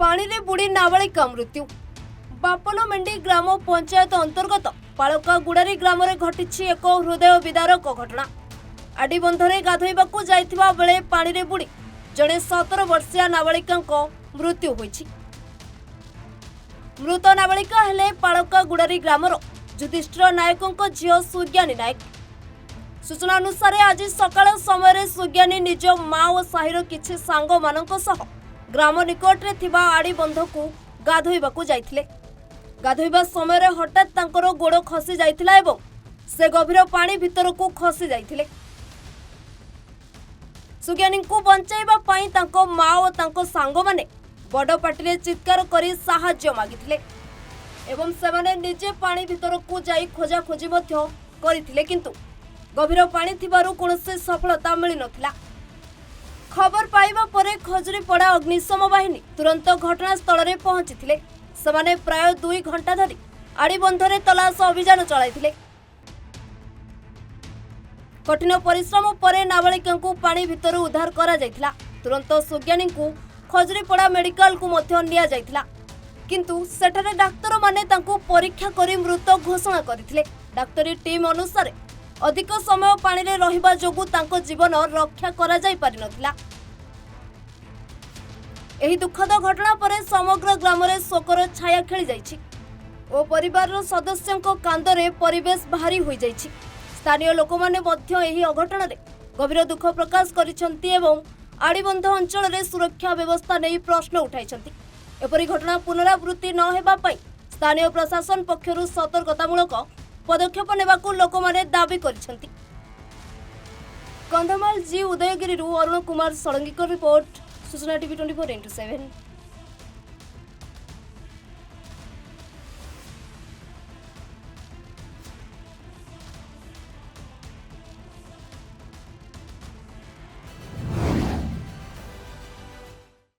पानी रे बुड़ी नाबालिका मृत्यु। बापनमेंडी ग्राम पंचायत अंतर्गत पालका गुड़ारी ग्राम में घटी एक हृदय विदारक घटना। आडीबंधरे गाधोइबाकू जाइथिबा बेले पानी रे बुड़ी जड़े 17 वर्षीय नाबालिका मृत्यु होइछि। मृत नाबालिका हेले पालका गुड़ारी ग्रामर युधिष्ठिर नायकों झील सुज्ञानी नायक। सूचना अनुसार आज सकाळ समय सुज्ञानी निज मां और साहिर किछि सांग मानक सह ग्राम निकट रे थिबा आड़ी बंधकू गाधोइबाकू जाइथिले। गाधोइबा समय हठात तांकर गोड़ खसी जाइथिला एवं से गभीर पानी भितरकू खसी जाइथिले। सुज्ञानी को बंचाइबा पई तांको मां और तांको सांग माने बड़ पाटिले चित्कार करी साहाय्य मागिथिले एवं सेमाने निजे पानी भितरकू जाई खोजा खोजी मध्य करिथिले, किंतु गभीर पानी थिबारु कोनोसी सफलता मिली नथिला। खबर पाइबा परे खजुरीपड़ा अग्निशम बाहिनी तुरंत घटनास्थल में पहुंची। सेमाने प्राय 2 घंटा धरी आड़ीबंधरे तलाश अभियान चलाइथिले। कठिन परिश्रम परे नाबालिका को पानी भितर उद्धार करा जाइथिला। तुरंत सुज्ञानी को खजुरीपड़ा मेडिकल को मध्य निया जाइथिला, किंतु सेठारे डाक्तर माने तांको परीक्षा करी मृत घोषणा करथिले। डाक्तरी टीम अनुसार अधिक समय पानी रे रहिबा जोगु तांको जीवन रक्षा करा जाई पारि नथिला। एही दुखद घटना परे समग्र ग्राम रे शोकर छाया खेली जाइछि ओ परिवार सदस्यों कांदरे परिवेश भारी होई जाइछि। स्थानीय लोक माने मध्य एही अघटन रे गभीर दुख प्रकाश करिसंती एवं आड़ीबंध अंचल रे सुरक्षा व्यवस्था नै प्रश्न उठाइसंती। एपरि घटना पुनरावृत्ति न हेबा पई स्थानीय प्रशासन पक्षरु सतर्कतामूलक पदक्षेप नेबाकू लोक माने दाबी करिसंती। कंधमाल जी उदयगिरी अरुण कुमार षडंगी रिपोर्ट, सूचना टीवी 24x7।